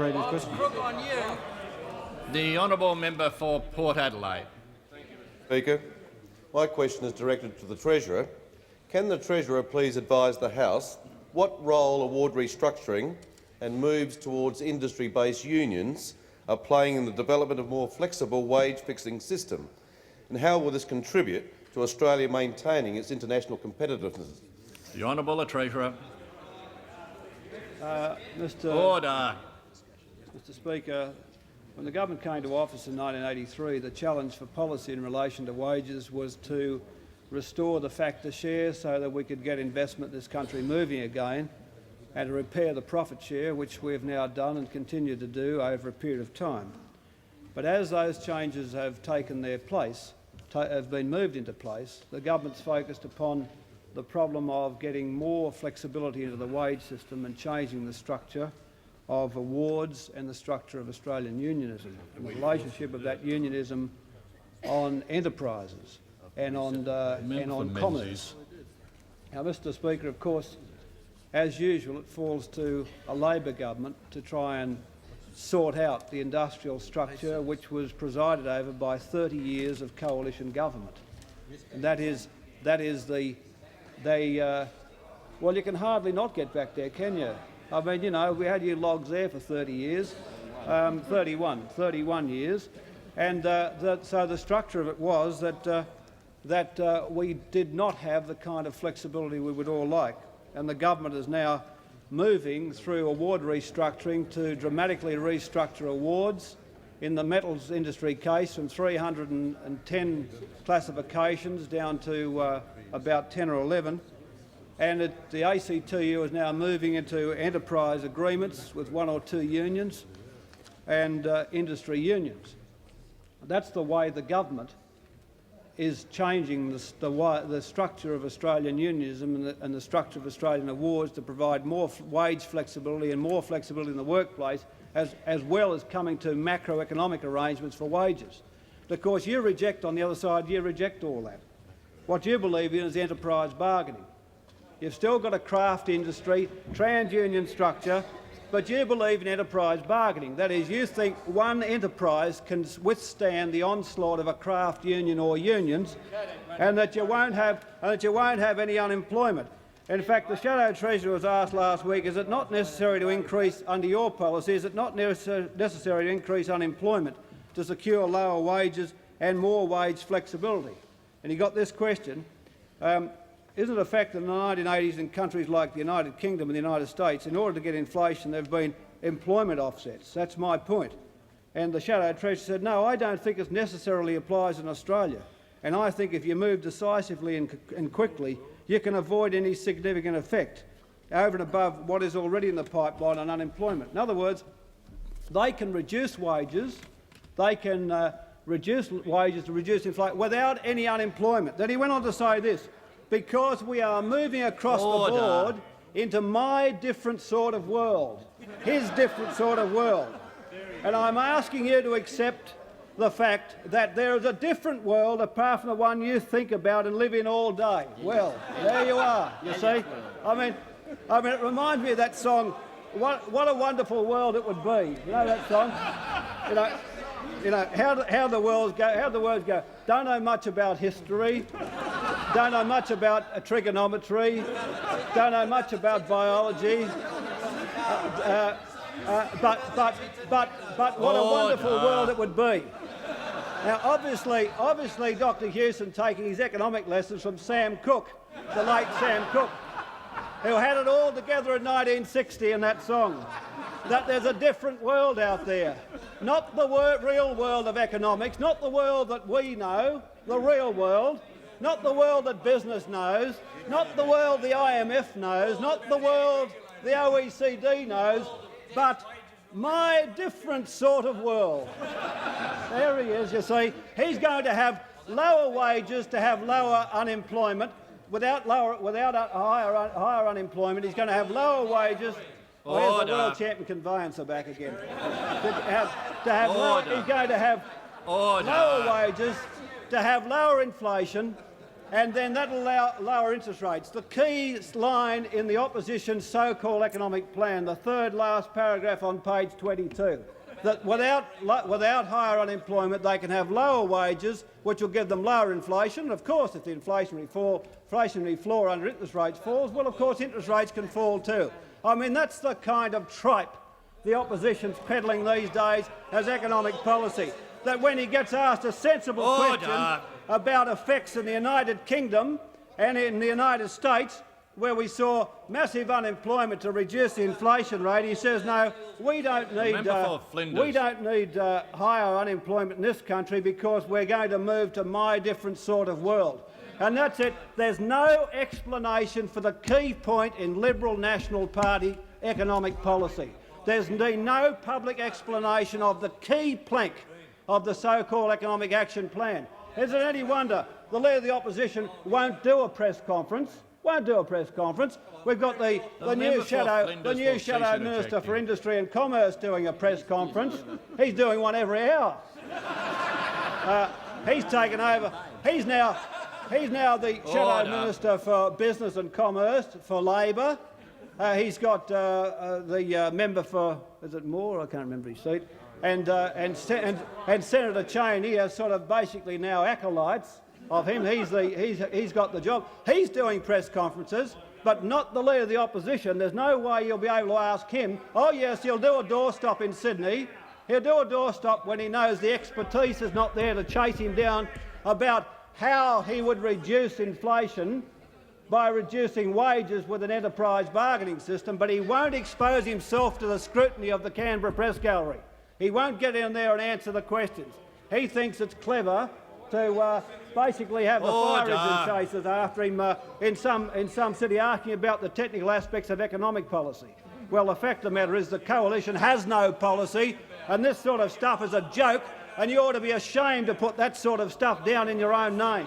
previous question. The honourable member for Port Adelaide. Speaker, my question is directed to the Treasurer. Can the Treasurer please advise the House what role award restructuring and moves towards industry-based unions are playing in the development of a more flexible wage-fixing system, and how will this contribute to Australia maintaining its international competitiveness? The Honourable Treasurer. Mr. Speaker, when the government came to office in 1983, the challenge for policy in relation to wages was to restore the factor share so that we could get investment in this country moving again, and to repair the profit share, which we have now done and continue to do over a period of time. But as those changes have taken their place, have been moved into place, the government's focused upon the problem of getting more flexibility into the wage system and changing the structure of awards and the structure of Australian unionism, and the relationship of that unionism on enterprises and on commerce. Now, Mr. Speaker, of course, as usual, it falls to a Labor government to try and sort out the industrial structure which was presided over by 30 years of coalition government. And that is well, you can hardly not get back there, can you? I mean, you know, we had you logs there for 30 years, 31 years, and so the structure of it was that we did not have the kind of flexibility we would all like. And the government is now moving through award restructuring to dramatically restructure awards. In the metals industry case, from 310 classifications down to about 10 or 11. And the ACTU is now moving into enterprise agreements with 1 or 2 unions and industry unions. That's the way the government is changing the structure of Australian unionism and the structure of Australian awards to provide more wage flexibility and more flexibility in the workplace, as well as coming to macroeconomic arrangements for wages. But of course, you reject, on the other side, you reject all that. What you believe in is enterprise bargaining. You've still got a craft industry, trans-union structure, but you believe in enterprise bargaining. That is, you think one enterprise can withstand the onslaught of a craft union or unions, and that you won't have any unemployment. In fact, the Shadow Treasurer was asked last week, is it not necessary to increase, under your policy, is it not necessary to increase unemployment to secure lower wages and more wage flexibility? And he got this question. Isn't it a fact that in the 1980s in countries like the United Kingdom and the United States, in order to get inflation, there have been employment offsets? That's my point. And the Shadow Treasurer said, no, I don't think it necessarily applies in Australia. And I think if you move decisively and quickly, you can avoid any significant effect over and above what is already in the pipeline on unemployment. In other words, they can reduce wages, they can reduce wages to reduce inflation without any unemployment. Then he went on to say this, because we are moving across the board into my different sort of world, his different sort of world. And I'm asking you to accept the fact that there is a different world apart from the one you think about and live in all day. Well, there you are, you see. I mean, it reminds me of that song, What a Wonderful World It Would Be. You know that song? You know how the words go. Don't know much about history, don't know much about trigonometry, don't know much about biology, but what a wonderful world it would be. Now, obviously, Dr. Hewson taking his economic lessons from Sam Cooke, the late Sam Cooke, who had it all together in 1960 in that song, that there's a different world out there. Not the real world of economics, not the world that we know, the real world, not the world that business knows, not the world the IMF knows, not the world the OECD knows, but my different sort of world. There he is, you see. He's going to have lower wages to have lower unemployment. Without higher unemployment, he's going to have lower wages. Where's the world champion conveyancer back again? He's going to have lower wages, to have lower inflation, and then that'll allow lower interest rates. The key line in the opposition's so-called economic plan, the third last paragraph on page 22, that without higher unemployment they can have lower wages, which will give them lower inflation. Of course, if the inflationary floor under interest rates falls, well, of course, interest rates can fall too. I mean, that's the kind of tripe the opposition's peddling these days as economic policy. That when he gets asked a sensible question about effects in the United Kingdom and in the United States, where we saw massive unemployment to reduce the inflation rate, he says, no, we don't need higher unemployment in this country because we're going to move to my different sort of world. And that's it. There's no explanation for the key point in Liberal National Party economic policy. There's been no public explanation of the key plank of the so-called economic action plan. Is it any wonder the Leader of the Opposition won't do a press conference? We've got the new shadow Minister for Industry and Commerce doing a press conference. He's doing one every hour. He's taken over. He's now the shadow Minister for Business and Commerce for Labor. He's got the member for, is it Moore? I can't remember his seat. And Senator Cheney are sort of basically now acolytes of him. He's got the job. He's doing press conferences, but not the Leader of the Opposition. There's no way you'll be able to ask him. Oh yes, he'll do a doorstop in Sydney. He'll do a doorstop when he knows the expertise is not there to chase him down about how he would reduce inflation by reducing wages with an enterprise bargaining system, but he won't expose himself to the scrutiny of the Canberra Press Gallery. He won't get in there and answer the questions. He thinks it's clever to basically have the fire engine chasers after him in some city asking about the technical aspects of economic policy. Well, the fact of the matter is the coalition has no policy, and this sort of stuff is a joke, and you ought to be ashamed to put that sort of stuff down in your own name.